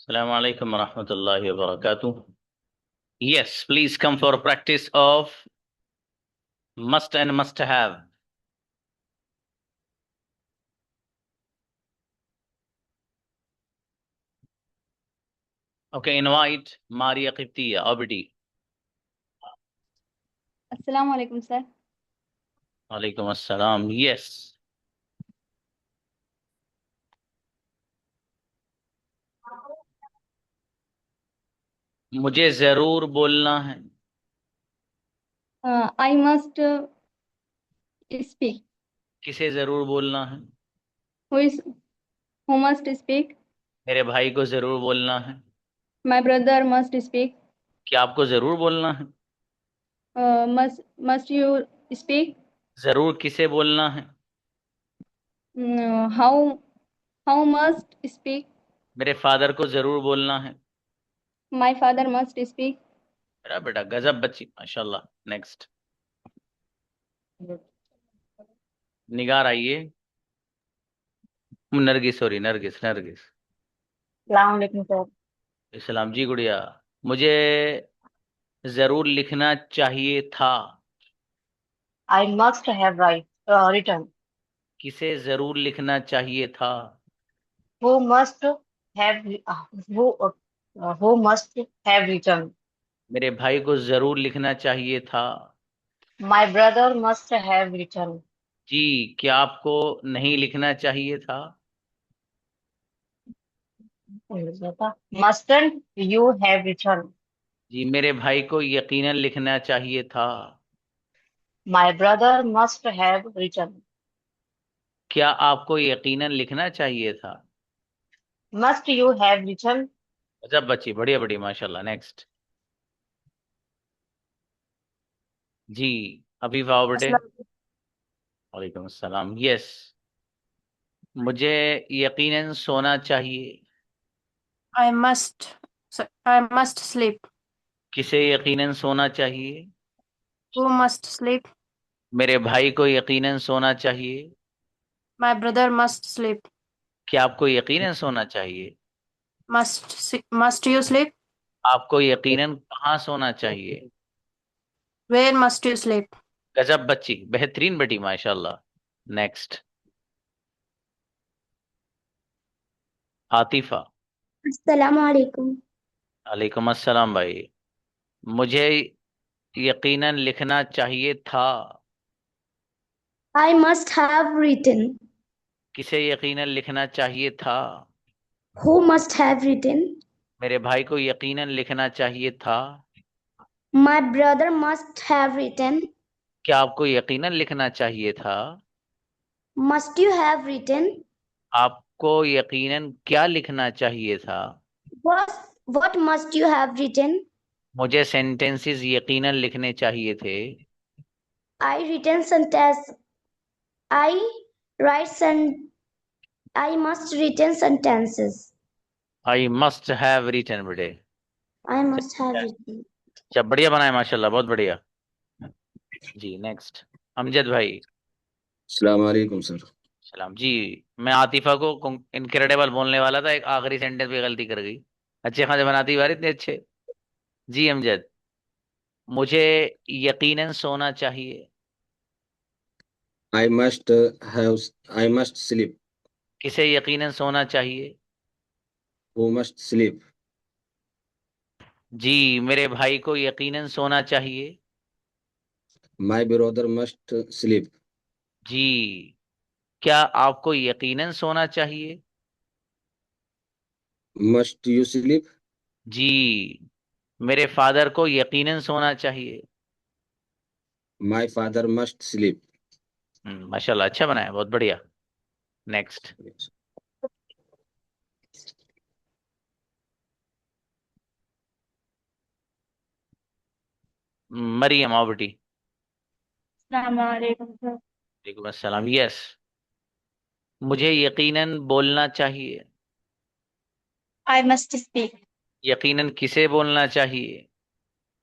Assalamu alaikum wa rahmatullahi wa barakatuh. Yes, please come for practice of must and must have. Okay, invite Maria Qibtiya, Abdi. अस्सलाम वालेकुम sir. Alaikum assalam. Yes. मुझे जरूर बोलना है। I must speak. किसे जरूर बोलना है? Who must speak. मेरे भाई को जरूर बोलना है। My brother must speak. क्या आपको जरूर बोलना है? Must you speak. जरूर किसे बोलना है? How how must speak. मेरे फादर को जरूर बोलना है। My father must speak. मेरा बेटा गजब बच्ची, माशाल्लाह। नेक्स्ट। निगार आइए। नरगिस, सॉरी, नरगिस नरगिस। अस्सलाम वालेकुम सर। इस्लाम जी गुड़िया। मुझे जरूर लिखना चाहिए था। I must have written. किसे जरूर लिखना चाहिए था? Who must have who who must have written. मेरे भाई को जरूर लिखना चाहिए था। My brother must have written. जी, क्या आपको नहीं लिखना चाहिए था? Mustn't you have written. जी, मेरे भाई को यकीनन लिखना चाहिए था। My brother must have written. क्या आपको यकीनन लिखना चाहिए था? Must you have written. अच्छा बच्ची, बढ़िया बढ़िया, माशाल्लाह। नेक्स्ट। जी, अभी आओ बेटे। वालेकुम अस्सलाम। यस। मुझे यकीनन सोना चाहिए। I must I must sleep. किसे यकीनन सोना चाहिए? Who must sleep? मेरे भाई को यकीनन सोना चाहिए। My brother must sleep. क्या आपको यकीनन सोना चाहिए? Must you sleep? आपको यकीनन कहाँ सोना चाहिए? Where must you sleep? गजब बच्ची, बेहतरीन बेटी, माशाल्लाह। नेक्स्ट। आतिफा। अस्सलाम वालेकुम। वालेकुम अस्सलाम भाई। मुझे यकीनन लिखना चाहिए था। I must have written. किसे यकीनन लिखना चाहिए था? Who must have written? मेरे भाई को यकीनन लिखना चाहिए था। My brother must have written. क्या आपको यकीनन लिखना चाहिए था? Must you have written? आपको यकीनन क्या लिखना चाहिए था? What what must you have written? मुझे सेंटेंसेस यकीनन लिखने चाहिए थे। I written sentence. I write sen. I must written sentences. I must have written बेटे। I must have written. अच्छा, बढ़िया बनाए, माशाल्लाह, बहुत बढ़िया। जी, नेक्स्ट। अमजद भाई। अस्सलाम वालेकुम सर। सलाम जी। मैं आतिफा को इनक्रेडिबल बोलने वाला था, एक आखिरी सेंटेंस पे गलती कर गई। अच्छे खासे बनाती बार, इतने अच्छे। जी अमजद। मुझे यकीनन सोना चाहिए। I must have I must sleep. किसे यकीनन सोना चाहिए? Who must sleep. जी, मेरे भाई को यकीनन सोना चाहिए। My brother must sleep. जी, क्या आपको यकीनन सोना चाहिए? Must you sleep. जी, मेरे फादर को यकीनन सोना चाहिए। My father must sleep. माशाल्लाह, अच्छा बनाया, बहुत बढ़िया। नेक्स्ट। मरियम, आओ बेटी। अस्सलाम वालेकुम सर। वालेकुम अस्सलाम। यस। मुझे यकीनन बोलना चाहिए। I must speak. यकीनन किसे बोलना चाहिए?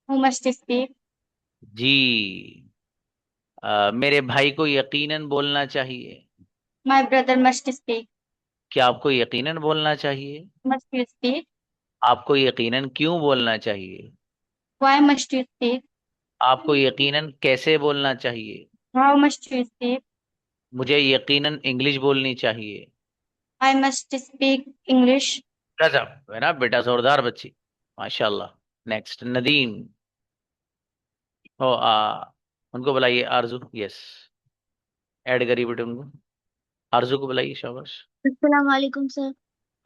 Who must speak. जी, मेरे भाई को यकीनन बोलना चाहिए। My brother must speak. क्या आपको यकीनन बोलना चाहिए? Must you speak. आपको यकीनन क्यों बोलना चाहिए? Why must you speak? आपको यकीनन कैसे बोलना चाहिए? How must you speak? मुझे यकीनन इंग्लिश बोलनी चाहिए। I must speak English. गजब है ना बेटा, जोरदार बच्ची, माशाल्लाह। नेक्स्ट नदीम। ओ उनको बुलाइए, आरजू, यस, ऐड करिए बेटे उनको। आरजू को बुलाइए, शाबाश। अस्सलाम वालेकुम सर।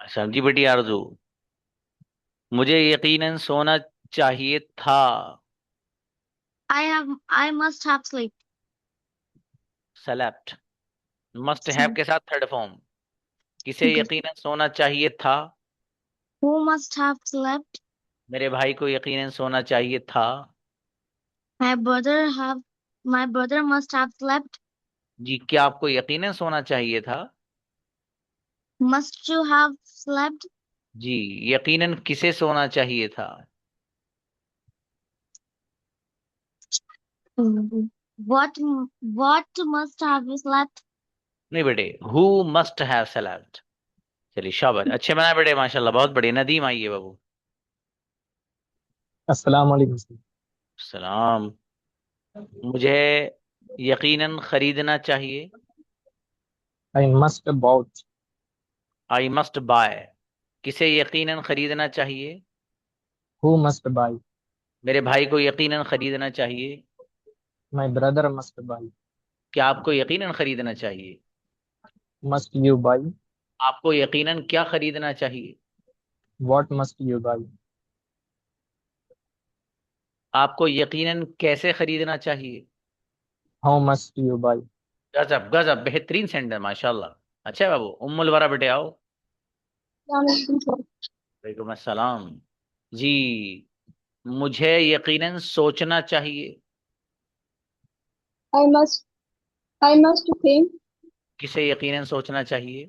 अच्छा जी बेटी आरजू, मुझे यकीनन सोना चाहिए था। I must have sleep. Select, must have के साथ थर्ड फॉर्म। किसे Okay. यकीनन सोना चाहिए था? Who must have slept? मेरे भाई को यकीनन सोना चाहिए था। My brother have my brother must have slept. जी, क्या आपको यकीनन सोना चाहिए था? Must you have slept? जी, यकीनन किसे सोना चाहिए था? What must have you slept? नहीं बेटे, हु मस्ट हैव सेलेक्ट। चलिए शाबाश, अच्छे बनाए बेटे, माशाल्लाह, बहुत बढ़िया। नदीम आइए बाबू। अस्सलाम वालेकुम सर। सलाम। मुझे यकीनन खरीदना चाहिए। I must bought. I must buy, किसे यकीनन खरीदना चाहिए? Who must buy. मेरे भाई को यकीनन खरीदना चाहिए। My brother must buy. क्या आपको यकीनन खरीदना चाहिए? Must you buy. आपको यकीनन क्या खरीदना चाहिए? What must you buy. आपको यकीनन कैसे खरीदना चाहिए? How must you buy. गजब गजब, बेहतरीन सेंटेंस, माशाल्लाह। अच्छा है बाबू। उम्मुल वरा बेटे आओ। वालेकुम अस्सलाम। जी, मुझे यकीनन सोचना चाहिए। I must think. किसे यकीनन सोचना चाहिए?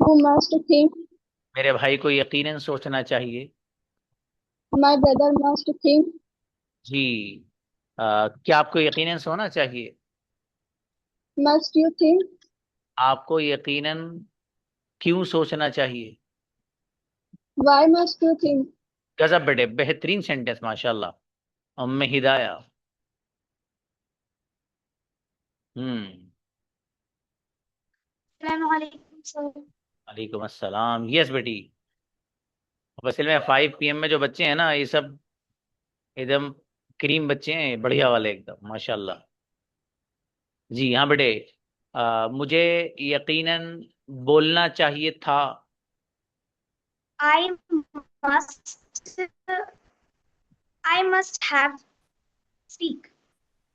Who must think? मेरे भाई को यकीनन सोचना चाहिए। My brother must think. जी, क्या आपको यकीनन सोना चाहिए? Must you think? आपको यकीनन क्यों सोचना चाहिए? Why must you think? गजब बेटे, बेहतरीन सेंटेंस, माशाल्लाह। उम्मे हिदाया। हम्म। Assalamualaikum sir. वालेकुम अस्सलाम, यस बेटी। अब असल में 5 PM में जो बच्चे हैं ना, ये सब एकदम क्रीम बच्चे हैं, बढ़िया वाले एकदम, माशाल्लाह। जी हाँ बेटे, मुझे यकीनन बोलना चाहिए था। I must I must have speak.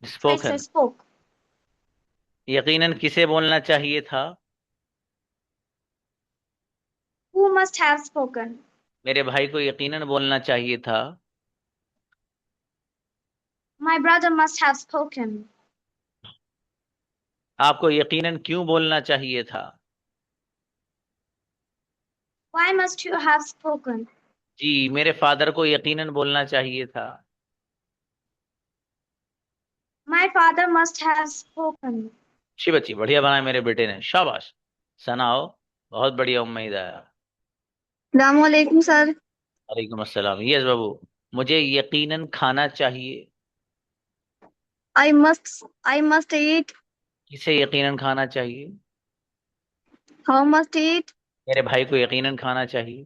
I spoken. spoke. यकीनन किसे बोलना चाहिए था? Who must have spoken? मेरे भाई को यकीनन बोलना चाहिए था। My brother must have spoken. आपको यकीनन क्यों बोलना चाहिए था? Why must you have spoken? जी, मेरे फादर को यकीनन बोलना चाहिए था। My father must have spoken. अच्छी बच्ची, बढ़िया बनाया मेरे बेटे ने, शाबाश। सनाओ, बहुत बढ़िया उम्मीद आया। Assalamualaikum sir. वालेकुम अस्सलाम, यस बाबू। मुझे यकीनन खाना चाहिए। I must eat. किसे यकीनन खाना चाहिए? How must eat? मेरे भाई को यकीनन खाना चाहिए।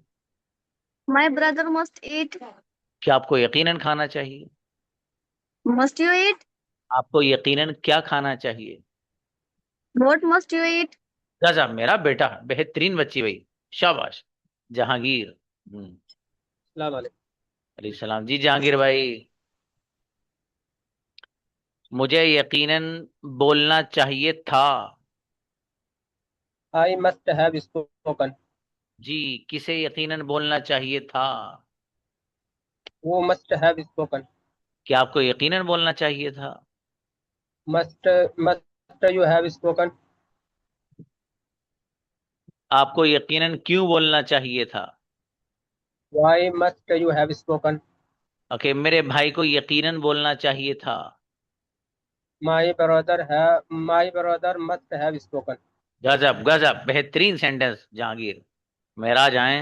My brother must eat. क्या आपको यकीनन खाना चाहिए? Must you eat? आपको यकीनन क्या खाना चाहिए? What must you eat? गजब मेरा बेटा, बेहतरीन बच्ची भाई, शाबाश। जहांगीर। अस्सलाम वालेकुम। अलैहि सलाम। जी जहांगीर भाई, मुझे यकीनन बोलना चाहिए था। I must have spoken. जी, किसे यकीनन बोलना चाहिए था? वो मस्ट हैव स्पोकन। क्या आपको यकीनन बोलना चाहिए था? Must must you have spoken. आपको यकीनन क्यों बोलना चाहिए था? Why must you have spoken. Okay, मेरे भाई को यकीनन बोलना चाहिए था। My brother must have spoken. गजब गजब, बेहतरीन सेंटेंस जहांगीर। महराज आए।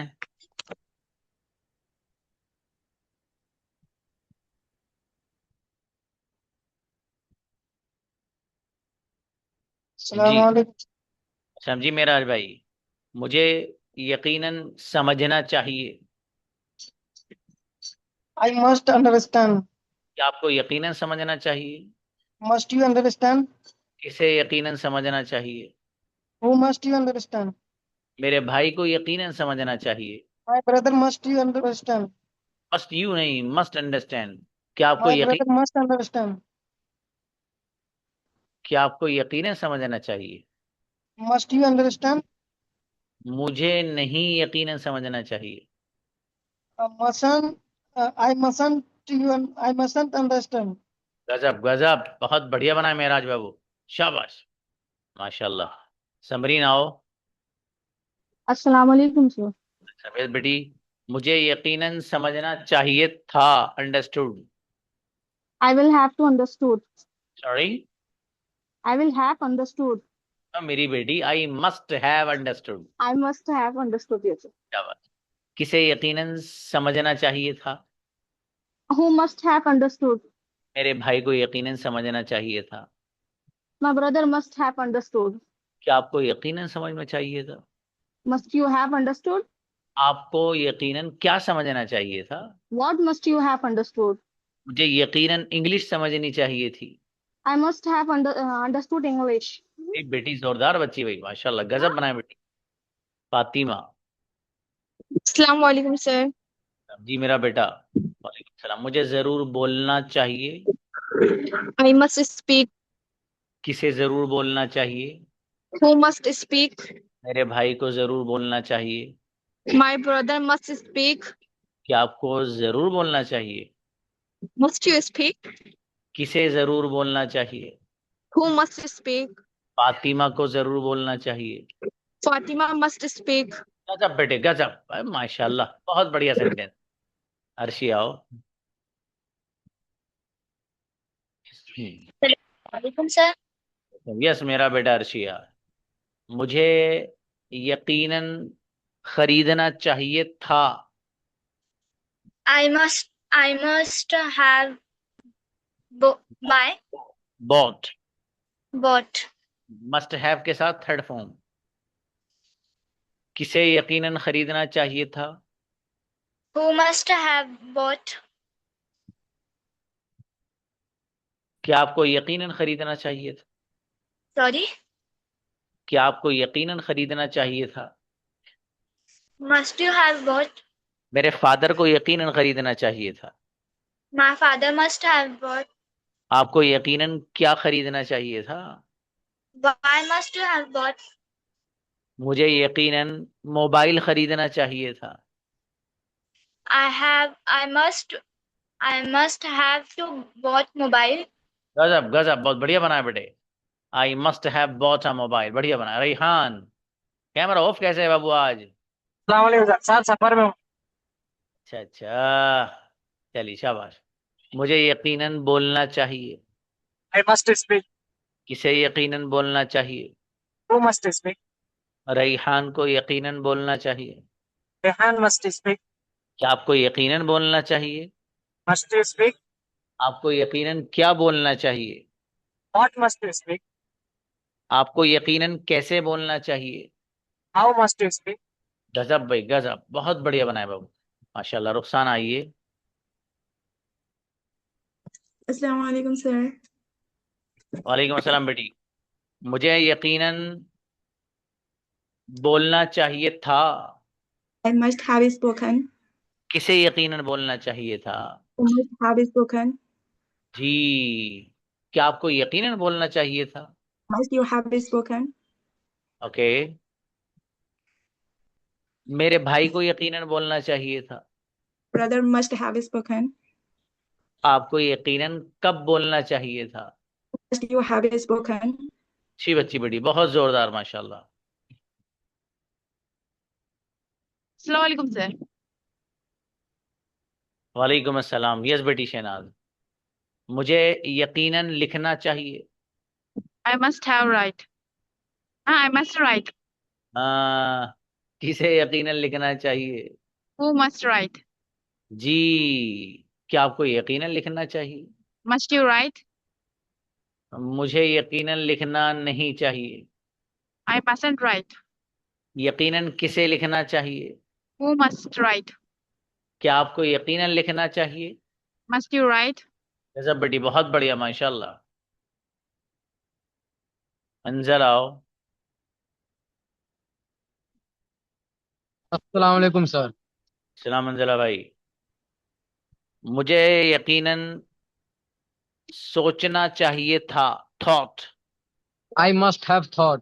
जी सलाम समझी मेराज भाई, मुझे यकीनन समझना चाहिए। I must understand. क्या आपको यकीनन समझना चाहिए? Must you understand? किसे यकीनन समझना चाहिए? Who must you understand? मेरे भाई को यकीनन समझना चाहिए। My brother must you understand. Must you नहीं, मस्ट अंडरस्टैंड। क्या आपको My brother यकीन must understand. क्या आपको यकीनन समझना चाहिए? Must you understand? मुझे नहीं यकीनन समझना चाहिए। I mustn't I mustn't understand. गजब गजब, बहुत बढ़िया बना है मेराज बाबू, शाबाश, माशाल्लाह। समरीन आओ। Assalamu alaikum, sir. सफेद बेटी, मुझे यकीनन समझना चाहिए था। Understood. I will have to understood. Sorry, I will have understood. मेरी बेटी, आई must have understood. I must have understood, yes, sir. शाबाश। किसे यकीनन समझना चाहिए था? Who must have understood? मेरे भाई को यकीनन समझना चाहिए था। My brother must have understood. क्या आपको यकीनन समझना चाहिए था? Must you have understood? आपको यकीनन क्या समझना चाहिए था? What must you have understood? मुझे यकीनन इंग्लिश समझनी चाहिए थी। I must have understood English. एक बेटी जोरदार बच्ची भाई, माशाल्लाह, गजब बनाए बेटी। फातिमा। अस्सलाम वालेकुम सर। जी मेरा बेटा। वालेकुम सलाम। मुझे जरूर बोलना चाहिए। I must speak. किसे जरूर बोलना चाहिए? Who must speak? मेरे भाई को जरूर बोलना चाहिए। My brother must speak. क्या आपको जरूर बोलना चाहिए? Must you speak? किसे जरूर बोलना चाहिए? Who must speak? फातिमा को जरूर बोलना चाहिए। Fatima must speak. गजब बेटे गजब, अरे माशाल्लाह, बहुत बढ़िया सेंटेंस। अर्शी आओ। वालेकुम सर। यस मेरा बेटा अर्शिया, मुझे यकीनन खरीदना चाहिए था। I must have buy bought. bought. Must have के साथ थर्ड फॉर्म। किसे यकीनन खरीदना चाहिए था? Who must have bought? क्या आपको यकीनन खरीदना चाहिए था? Sorry. क्या आपको यकीनन खरीदना चाहिए था? Must you have bought? मेरे फादर को यकीनन खरीदना चाहिए था। My father must have bought. आपको यकीनन क्या खरीदना चाहिए था? Why must you have bought? मुझे यकीनन मोबाइल खरीदना चाहिए था। I must have to bought mobile. गजब गजब, बहुत बढ़िया बनाया बेटे। आई must have bought a mobile, बढ़िया बनाया। रेहान, कैमरा ऑफ कैसे है बाबू आज? अस्सलाम वालेकुम सर, सफर में हूँ। अच्छा अच्छा, चलिए शाबाश। मुझे यकीनन बोलना चाहिए। I must speak. किसे यकीनन बोलना चाहिए? Who must speak? रेहान को यकीनन बोलना चाहिए। Rehan must speak. क्या आपको यकीनन बोलना चाहिए? Must you speak? आपको यकीनन क्या बोलना चाहिए? What must you speak? आपको यकीनन कैसे बोलना चाहिए? How must you speak? गजब भाई गजब, बहुत बढ़िया बनाए बाबू, माशाल्लाह। रुखसाना आइए। अस्सलाम वालेकुम सर। वालेकुम अस्सलाम बेटी, मुझे यकीनन बोलना चाहिए था। I must have spoken. किसे यकीनन बोलना चाहिए था? I must have spoken. जी, क्या आपको यकीनन बोलना चाहिए था? Must you have spoken? Okay. मेरे भाई को यकीनन बोलना चाहिए था। Brother must have spoken. आपको यकीनन कब बोलना चाहिए था? Must you have spoken? अच्छी बच्ची बेटी, बहुत जोरदार, माशाल्लाह। अस्सलाम वालेकुम सर। वालेकुम अस्सलाम। यस बेटी शहनाज, मुझे यकीनन लिखना चाहिए। I must have right. I must write. किसे यकीनन लिखना चाहिए? Who must write? जी, क्या आपको यकीनन लिखना चाहिए? Must you write? मुझे यकीनन लिखना नहीं चाहिए। I mustn't write. यकीनन किसे लिखना चाहिए? Who must write? क्या आपको यकीनन लिखना चाहिए? Must you write? गजब बेटी, बहुत बढ़िया, माशाल्लाह। अंजल आओ। अस्सलाम वालेकुम सर। सलाम अंजला भाई। मुझे यकीनन सोचना चाहिए था। Thought. I must have thought.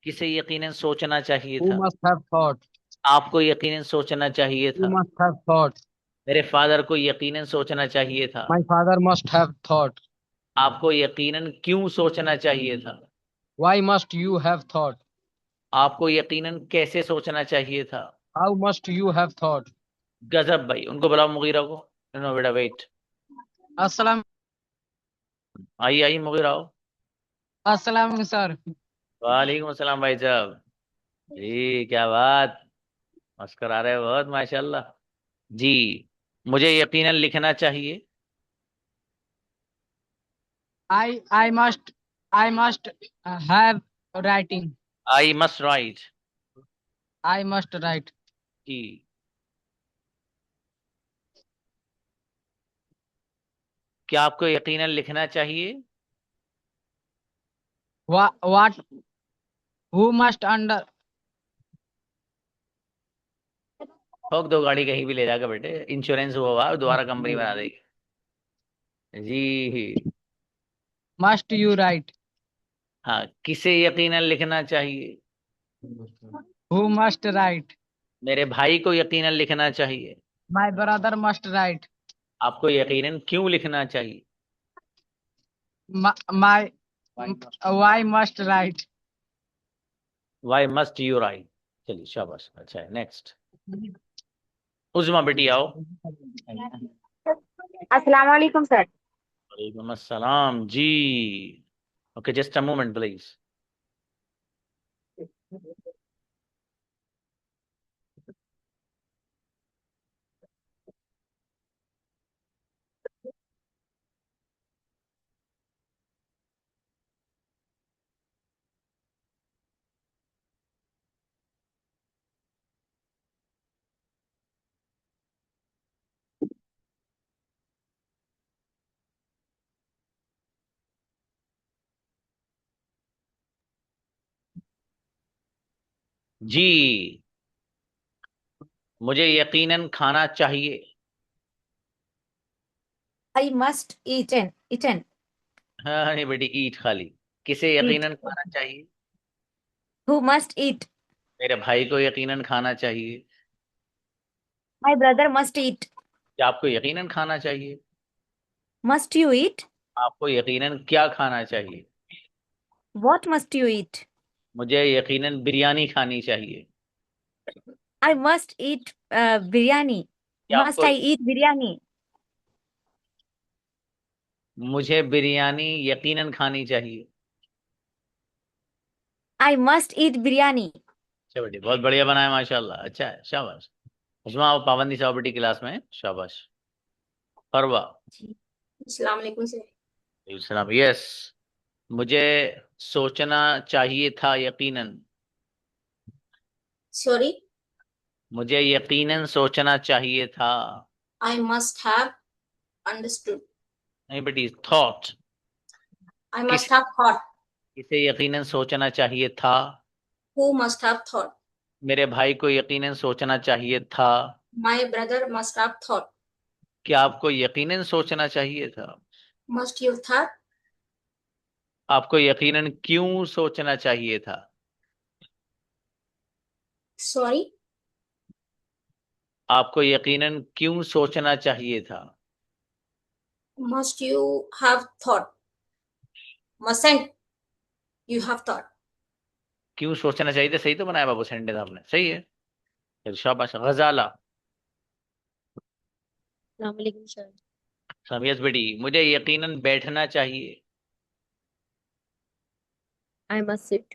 किसे यकीनन सोचना चाहिए Who था? must have thought? आपको यकीनन सोचना चाहिए You था। must have thought. मेरे फादर को यकीनन सोचना चाहिए था। My father must have thought. आपको यकीनन क्यों सोचना चाहिए था? Why must you have thought? आपको यकीनन कैसे सोचना चाहिए था? How must you have thought? गजब भाई, उनको बुलाओ मुगीरा को। नो बेटा वेट। अस्सलाम आइए आइए मुगीरा आओ। अस्सलाम सर। वालेकुम अस्सलाम भाई साहब। जी क्या बात, मस्कर आ रहे हो बहुत, माशाल्लाह। जी, मुझे यकीनन लिखना चाहिए। I must have writing. I must write. I must write. जी, क्या आपको यकीनन लिखना चाहिए? What? Who must under? ठोक दो गाड़ी कहीं भी ले जाकर बेटे, इंश्योरेंस हुआ हुआ दोबारा कंपनी बना देगी। जी Must you write? हाँ, किसे यकीनन लिखना चाहिए? Who must write? मेरे भाई को यकीनन लिखना चाहिए। My brother must write. आपको यकीनन क्यों लिखना चाहिए? My why must write? Why must you write. चलिए शाबाश, अच्छा है। नेक्स्ट उज़मा बेटी आओ। अस्सलाम वालेकुम सर। वालेकुम अस्सलाम जी। Okay, just a moment please. जी, मुझे यकीनन खाना चाहिए। I must eaten. हाँ नहीं बेटी, ईट खाली। किसे Eat. यकीनन खाना चाहिए? Who must eat? मेरे भाई को यकीनन खाना चाहिए। My brother must eat. क्या आपको यकीनन खाना चाहिए? Must you eat? आपको यकीनन क्या खाना चाहिए? What must you eat? मुझे यकीनन बिरयानी खानी चाहिए। I must eat biryani. क्या Must आपको? I eat biryani? मुझे बिरयानी यकीनन खानी चाहिए। I must eat biryani. अच्छा बेटी, बहुत बढ़िया बनाया माशाल्लाह, अच्छा है, शाबाश। उसमें आप पाबंदी से आओ बेटी क्लास में, शाबाश। फरवा। अस्सलाम वालेकुम सर। सलाम। यस, मुझे सोचना चाहिए था यकीनन। Sorry, मुझे यकीनन सोचना चाहिए था। I must have understood. नहीं बेटी, थॉट। I किस must have thought. किसे यकीनन सोचना चाहिए था? Who must have thought? मेरे भाई को यकीनन सोचना चाहिए था। My brother must have thought. क्या आपको यकीनन सोचना चाहिए था? Must you thought? आपको यकीनन क्यों सोचना चाहिए था? Sorry, आपको यकीनन क्यों सोचना चाहिए था? must you have thought? Mustn't you have thought? क्यों सोचना चाहिए था, सही तो बनाया बाबू सेंटेंस आपने, सही है। चल शाबाश। गजाला। अस्सलाम वालेकुम सर। समियत बेटी, मुझे यकीनन बैठना चाहिए। I must sit.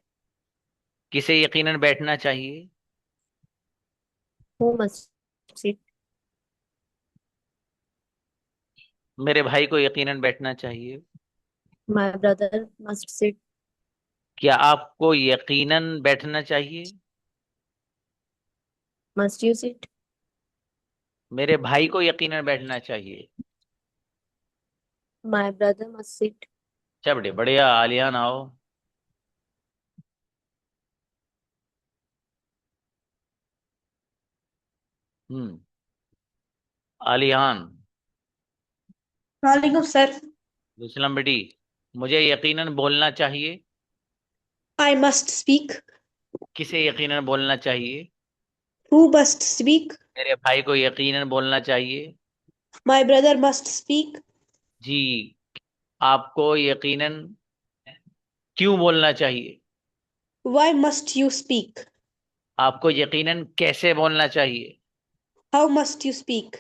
किसे यकीनन बैठना चाहिए? Who must sit? मेरे भाई को यकीनन बैठना चाहिए। My brother must sit. क्या आपको यकीनन बैठना चाहिए? Must you sit? मेरे भाई को यकीनन बैठना चाहिए। My brother must sit. चल बढ़िया, आलियान आओ। हम्म। आलियान। वालेकुम सर। सलाम बेटी। मुझे यकीनन बोलना चाहिए। I must speak. किसे यकीनन बोलना चाहिए? Who must speak? मेरे भाई को यकीनन बोलना चाहिए। My brother must speak. जी। आपको यकीनन क्यों बोलना चाहिए? Why must you speak? आपको यकीनन कैसे बोलना चाहिए? How must you speak?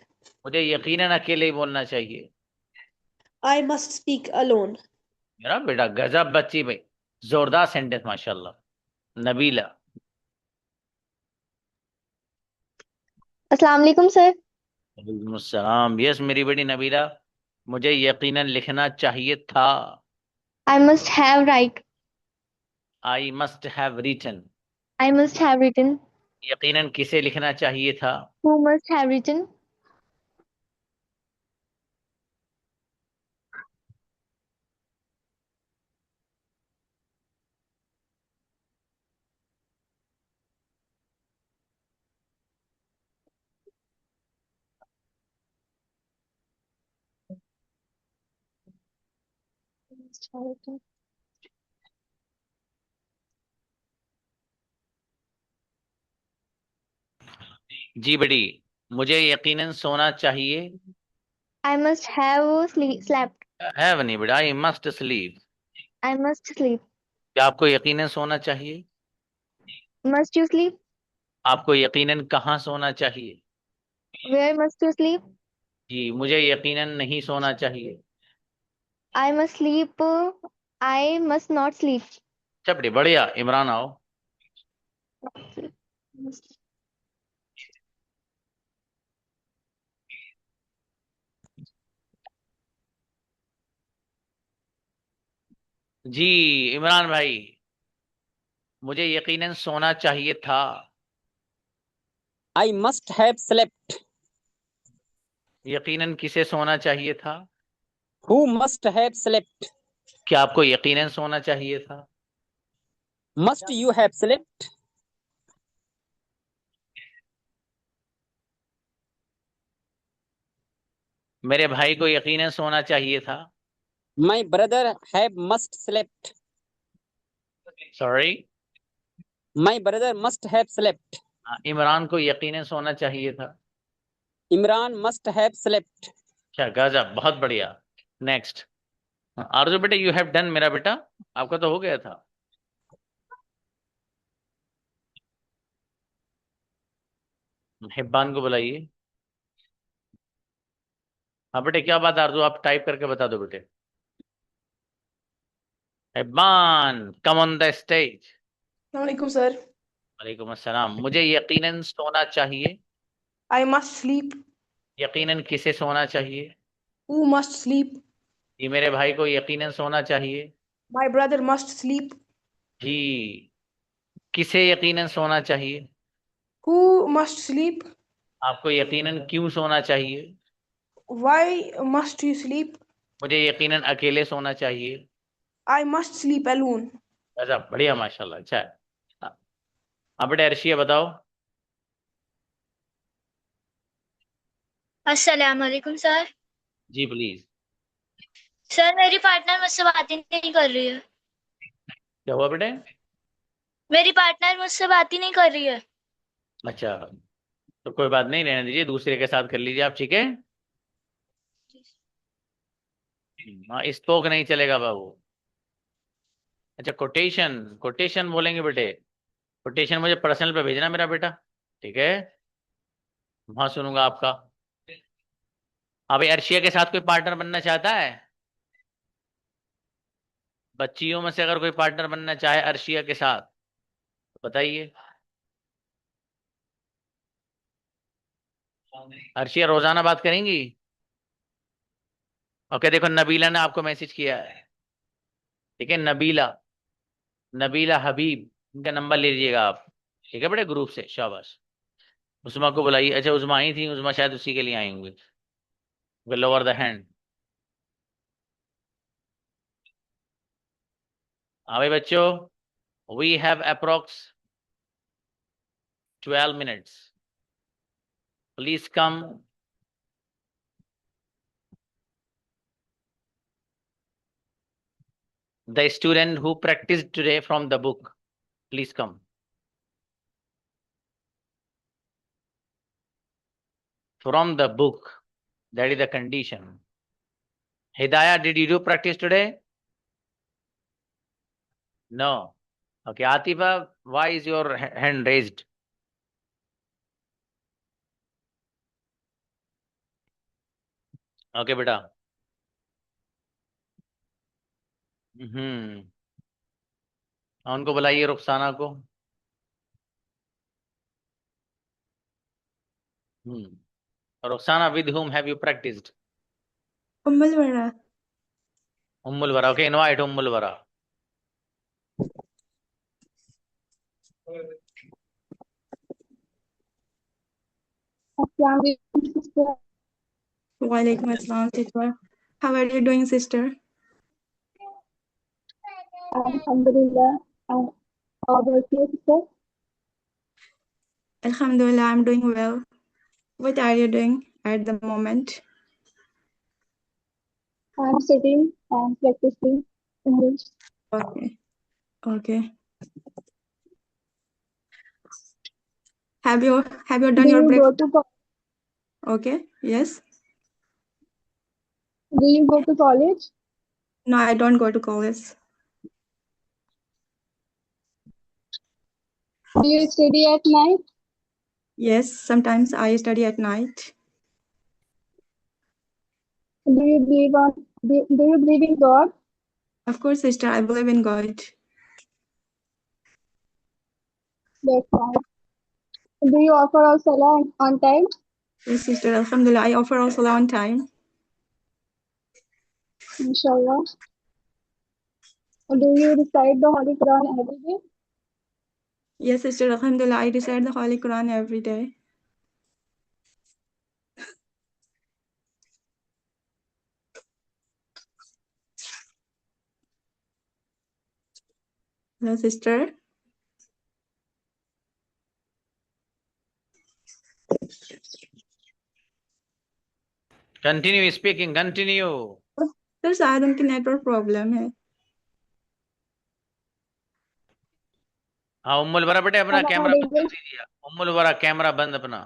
मुझे यकीनन अकेले ही बोलना चाहिए। I must speak alone. मेरा बेटा गजब बच्ची भाई। जोरदार सेंटेंस माशाल्लाह। नबीला। अस्सलाम वालेकुम सर। वालेकुम अस्सलाम। यस मेरी बेटी नबीला, मुझे यकीनन लिखना चाहिए था। I must have right. I must have written. I must have written. यकीनन किसे लिखना चाहिए था? Who must have written? Must have written. जी बेटी, मुझे यकीनन सोना चाहिए। I must have slept. Have नहीं बेटा, I must sleep. I must sleep. क्या आपको यकीनन सोना चाहिए? Must you sleep? आपको यकीनन कहाँ सोना चाहिए? Where must you sleep? जी, मुझे यकीनन नहीं सोना चाहिए। I must sleep. I must not sleep. अच्छा बेटी बढ़िया, इमरान आओ। जी इमरान भाई, मुझे यकीनन सोना चाहिए था। I must have slept. यकीनन किसे सोना चाहिए था? Who must have slept? क्या आपको यकीनन सोना चाहिए था? Must you have slept? मेरे भाई को यकीनन सोना चाहिए था। My brother have must slept. Sorry. My brother must have slept. Imran को यकीनन सोना चाहिए था। Imran must have slept. क्या गजब, बहुत बढ़िया। नेक्स्ट। आरजू बेटा, यू हैव डन मेरा बेटा, आपका तो हो गया था। हिब्बान को बुलाइए। हाँ बेटे, क्या बात आरजू, आप टाइप करके बता दो बेटे। Hibban, come on the stage. वालेकुम सर। वालेकुम अस्सलाम। मुझे यकीनन सोना चाहिए। I must sleep. यकीनन किसे सोना चाहिए? Who must sleep? जी, मेरे भाई को यकीनन सोना चाहिए। My brother must sleep. जी, किसे यकीनन सोना चाहिए? Who must sleep? आपको यकीनन क्यों सोना चाहिए? Why must you sleep? मुझे यकीनन अकेले सोना चाहिए। I must sleep alone. अच्छा बढ़िया माशाल्लाह, अच्छा है। हाँ बेटा अर्शिया बताओ। अस्सलाम वालेकुम सर। जी प्लीज। सर मेरी पार्टनर मुझसे बात ही नहीं कर रही है। क्या हुआ बेटे? मेरी पार्टनर मुझसे बात ही नहीं कर रही है। अच्छा, तो कोई बात नहीं, रहने दीजिए, दूसरे के साथ कर लीजिए आप, ठीक है। हाँ, स्पोक नहीं चलेगा बाबू। अच्छा, कोटेशन, कोटेशन बोलेंगे बेटे। कोटेशन मुझे पर्सनल पे भेजना मेरा बेटा, ठीक है। वहां सुनूंगा आपका। अभी अर्शिया के साथ कोई पार्टनर बनना चाहता है? बच्चियों में से अगर कोई पार्टनर बनना चाहे अर्शिया के साथ तो बताइए। अर्शिया रोजाना बात करेंगी? ओके, देखो नबीला ने आपको मैसेज किया है। ठीक है, नबीला, नबीला हबीब, इनका नंबर ले लीजिएगा आप। ठीक है बेटे, ग्रुप से, शाबाश। उस्मा को बुलाइए। अच्छा, उस्मा आई थी, उस्मा शायद उसी के लिए आई होंगी। Lower the hand. हाँ भाई बच्चों, we have approx 12 minutes. Please come. The student who practiced today from the book, please come. From the book, that is the condition. Hidayah, did you do practice today? No. Okay, Atifa, why is your hand raised? Okay, beta. उनको बुलाइए, रुखसाना को। Rukhsana, with whom have you practiced? Ummul Wara. Ummul Wara. Okay, invite Ummul Wara. Walaikum assalam, teacher. How are you doing, sister? Alhamdulillah. How about you, sister? Alhamdulillah, I'm doing well. What are you doing at the moment? I'm sitting and practicing English. Okay. Okay. Have you done Do your you break? go to Okay. Yes. Do you go to college? No, I don't go to college. Do you study at night? Yes, sometimes I study at night. Do you believe in God? Of course, sister, I believe in God. That's right. Do you offer our salah on time? Yes, sister, Alhamdulillah, I offer also on time. Inshallah. Do you recite the Holy Quran every day? Yes, sister, Alhamdulillah, I recite the Holy Quran every day. Hello, sister. Continue speaking, continue. Sir शायद उनकी network problem है। हाँ, उम्मुल वरा बेटे, अपना Am I camera बंद कर audible? दीजिए। उम्मुल वरा, कैमरा बंद अपना।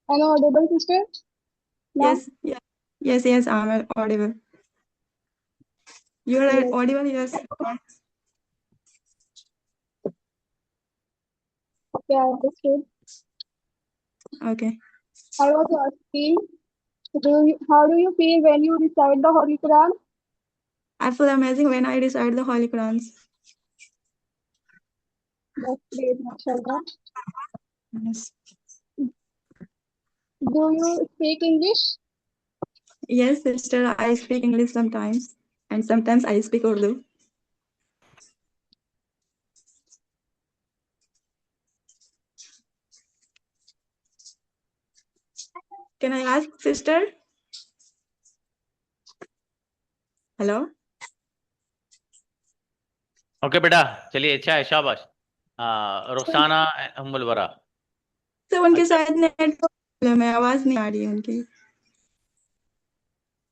Am I audible, sister? No? Yes, I'm audible. You are Yes. audible, yes. Okay, I understood. Okay. I was asking, how do you feel when you recite the Holy Quran? I feel amazing when I recite the Holy Qurans. That's great, mashallah. Yes. Do you speak English? Yes, sister, I speak English sometimes, and sometimes I speak Urdu. Can I ask, sister? Hello? Okay बेटा, चलिए, अच्छा है, शाबाश। रुखसाना, उम्मुल वरा। तो उनके अच्छा। साथ नेट प्रॉब्लम है, आवाज नहीं आ रही है उनकी।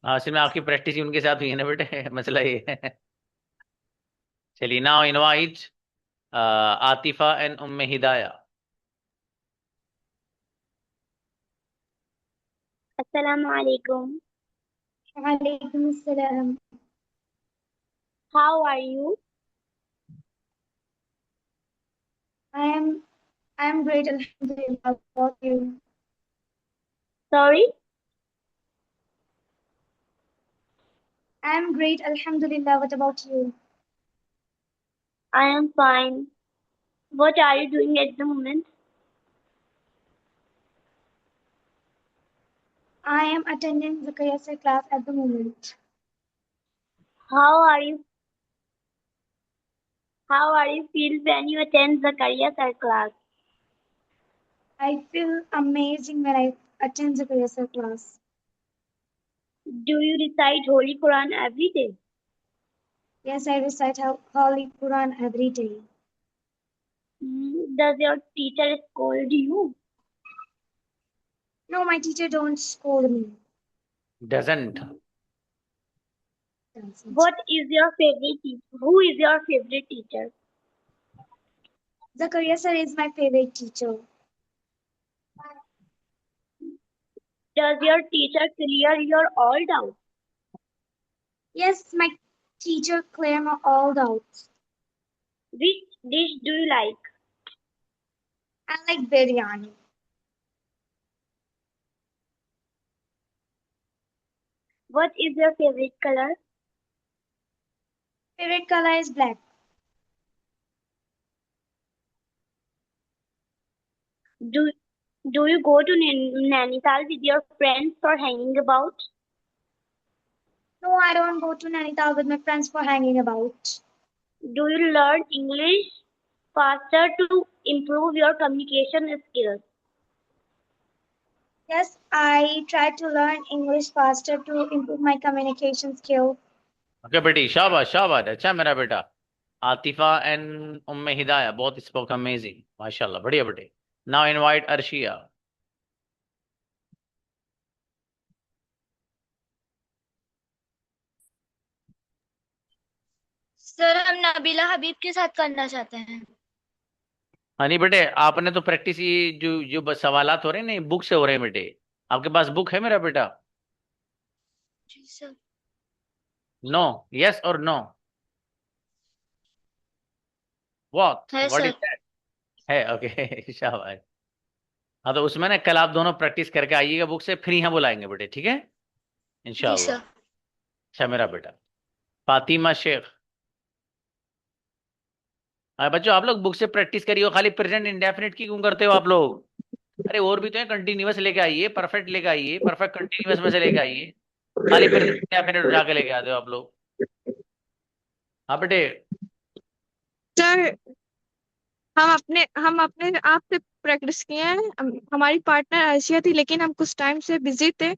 हाँ, असल में आपकी प्रैक्टिस ही उनके साथ हुई है ना बेटे, मसला ये है। चलिए, now invite Atifa and Umme Hidaya. Assalamu alaikum. Walaikum assalam. How are you? I am great, alhamdulillah. How about you? Sorry? I am great, alhamdulillah. What about you? I am fine. What are you doing at the moment? I am attending the KSA class at the moment. How are you? How are you feel when you attend the career science class? I feel amazing when I attend the career class. Do you recite Holy Quran every day? Yes, I recite Holy Quran every day. Does your teacher scold you? No, my teacher don't scold me. Doesn't. What is your favorite teacher? Who is your favorite teacher? Zakaria sir is my favorite teacher. Does your teacher clear your all doubts? Yes, my teacher clear my all doubts. Which dish do you like? I like biryani. What is your favorite color? Favorite color is black. Do you go to Nainital with your friends for hanging about? No, I don't go to Nainital with my friends for hanging about. Do you learn English faster to improve your communication skills? Yes, I try to learn English faster to improve my communication skill. Okay बेटी, शाबाश शाबाश, अच्छा मेरा बेटा। Atifa and Umme Hidaya both spoke amazing, माशाल्लाह, बढ़िया बेटे। Now invite Arshia. Sir हम नबीला हबीब के साथ करना चाहते हैं। हाँ नहीं बेटे, आपने तो प्रैक्टिस, ये जो सवालात हो रहे हैं ना, बुक से हो रहे हैं बेटे। आपके पास बुक है मेरा बेटा? जी सर। नो, यस और नो? व्हाट है व्हाट इज सर। दैट? है, ओके शाबाश। हाँ तो उसमें ना कल आप दोनों प्रैक्टिस करके आइएगा बुक से, फिर यहाँ बुलाएंगे बेटे, ठीक है जी इंशाल्लाह। सर। अच्छा मेरा बेटा। फातिमा शेख। बच्चों आप लोग बुक से प्रैक्टिस करिए, खाली प्रेजेंट इंडेफिनिट की क्यों करते हो आप लोग? अरे और भी तो है, कंटिन्यूअस लेके आइए, परफेक्ट लेके आइए, परफेक्ट कंटिन्यूअस में से लेके आइए, खाली प्रेजेंट इंडेफिनिट उठा के लेके आते हो आप लोग। हाँ बेटे। सर हम अपने आप से प्रैक्टिस किए हैं। हमारी पार्टनर अर्शिया थी, लेकिन हम कुछ टाइम से बिजी थे,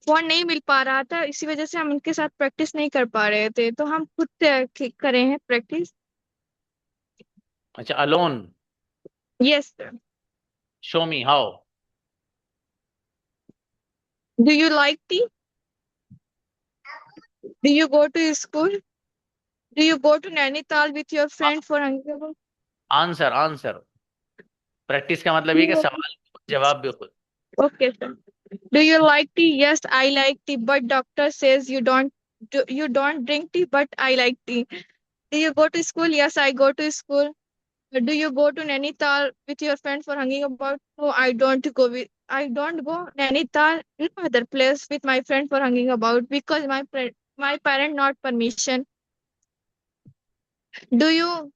फोन नहीं मिल पा रहा था, इसी वजह से हम उनके साथ प्रैक्टिस नहीं कर पा रहे थे, तो हम खुद से करे हैं प्रैक्टिस। अच्छा, alone. Yes sir. Show me how. Do you like tea? Do you go to school? Do you go to Nainital with your friend for hanging? Answer answer. Practice का मतलब ये कि सवाल जवाब भी खुद। Okay, sir. Do you like tea? Yes, I like tea, but doctor says you don't drink tea, but I like tea. Do you go to school? Yes, I go to school. Do you go to Nainital with your friend for hanging about? No, I don't go Nainital, no other place with my friend for hanging about because my parent not permission. Do you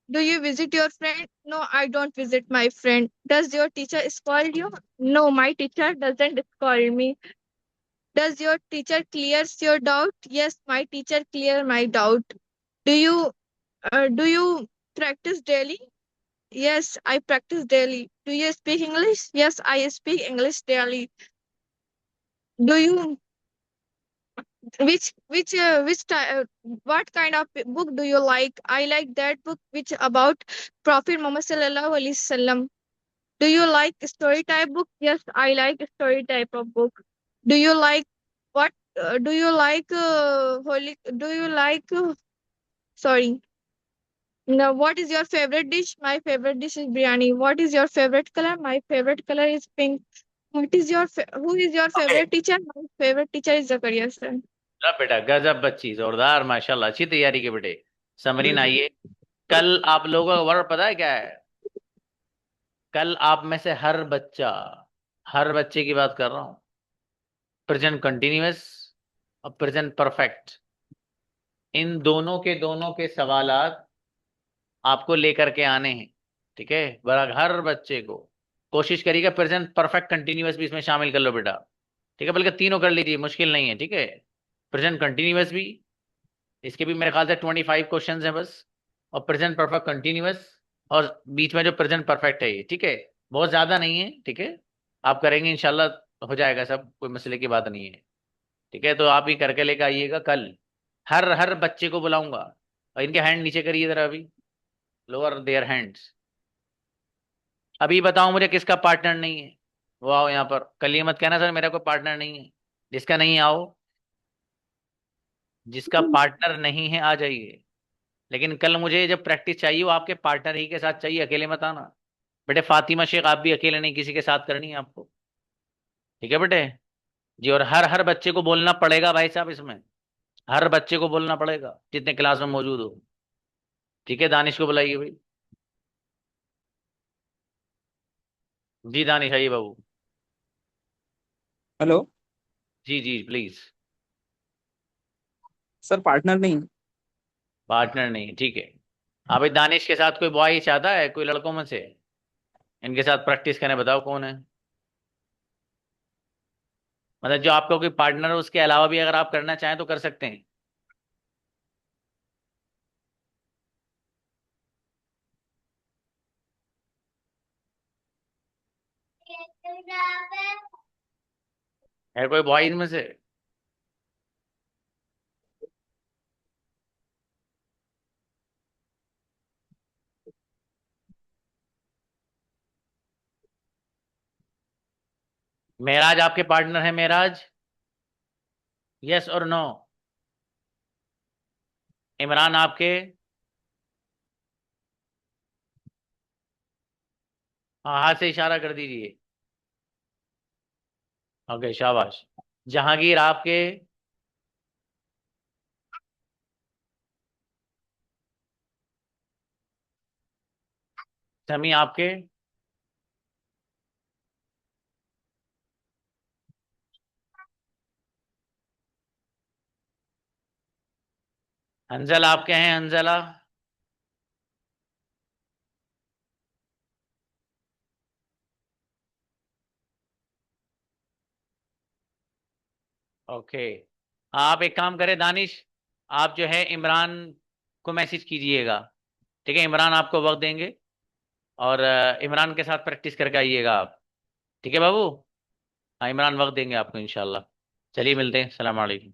Do you visit your friend? No, I don't visit my friend. Does your teacher scold you? No, my teacher doesn't scold me. Does your teacher clears your doubt? Yes, my teacher clear my doubt. Do you practice daily? Yes, I practice daily. Do you speak English? Yes, I speak English daily. Do you what kind of book do you like? I like that book which about Prophet Muhammad sallallahu alaihi wasallam. Do you like story type book? Yes, I like story type of book. Do you like what? Do you like holy? Do you like? Sorry. Now, what is your favorite dish? My favorite dish is biryani. What is your favorite color? My favorite color is pink. Who is your okay favorite teacher? My favorite teacher is Zakaria sir. बेटा, गजब बच्ची, जोरदार, माशाल्लाह, अच्छी तैयारी के बेटे। समरीन आइए। कल आप लोगों का वर्ड पता है क्या है? कल आप में से हर बच्चे की बात कर रहा हूं, प्रेजेंट कंटिन्यूअस और प्रेजेंट परफेक्ट, इन दोनों के सवालात आपको लेकर के आने हैं, ठीक है? बराबर हर बच्चे को कोशिश करिएगा प्रेजेंट परफेक्ट कंटिन्यूअस भी इसमें शामिल कर लो बेटा, ठीक है? बल्कि तीनों कर लीजिए, मुश्किल नहीं है, ठीक है? प्रेजेंट कंटिन्यूअस भी, इसके भी मेरे ख्याल से 25 क्वेश्चन हैं बस, और प्रेजेंट परफेक्ट कंटिन्यूअस, और बीच में जो प्रेजेंट परफेक्ट है ये, ठीक है, बहुत ज्यादा नहीं है, ठीक है, आप करेंगे इंशाल्लाह हो जाएगा सब, कोई मसले की बात नहीं है, ठीक है। तो आप ही करके लेकर आइएगा कल, हर हर बच्चे को बुलाऊंगा। और इनके हैंड नीचे करिए जरा, अभी लोअर देयर हैंड्स। अभी बताओ मुझे किसका पार्टनर नहीं है, वो आओ यहाँ पर। कल ये मत कहना सर मेरा कोई पार्टनर नहीं है, जिसका नहीं है आओ, जिसका पार्टनर नहीं है आ जाइए। लेकिन कल मुझे जब प्रैक्टिस चाहिए वो आपके पार्टनर ही के साथ चाहिए, अकेले मत आना। बेटे फातिमा शेख आप भी अकेले नहीं, किसी के साथ करनी है आपको, ठीक है बेटे जी। और हर हर बच्चे को बोलना पड़ेगा भाई साहब, इसमें हर बच्चे को बोलना पड़ेगा जितने क्लास में मौजूद हो, ठीक है। दानिश को बुलाइए भाई। जी दानिश आइए बाबू। हेलो जी जी प्लीज। सर, पार्टनर नहीं। पार्टनर नहीं, ठीक है। अभी दानिश के साथ कोई बॉय चाहता है, कोई लड़कों में से इनके साथ प्रैक्टिस करने, बताओ कौन है। मतलब जो आपका कोई पार्टनर है उसके अलावा भी अगर आप करना चाहें तो कर सकते हैं। है कोई बॉय इनमें से? मेराज आपके पार्टनर है मेराज? यस और नो? इमरान आपके? हाँ हाथ से इशारा कर दीजिए। ओके शाबाश। जहांगीर आपके? समी आपके? हंजल आपके हैं? हंजला? ओके। आप एक काम करें दानिश, आप जो है इमरान को मैसेज कीजिएगा, ठीक है, इमरान आपको वक्त देंगे, और इमरान के साथ प्रैक्टिस करके आइएगा आप, ठीक है बाबू। हाँ इमरान वक्त देंगे आपको इंशाल्लाह। चलिए मिलते हैं, सलाम अलैकुम।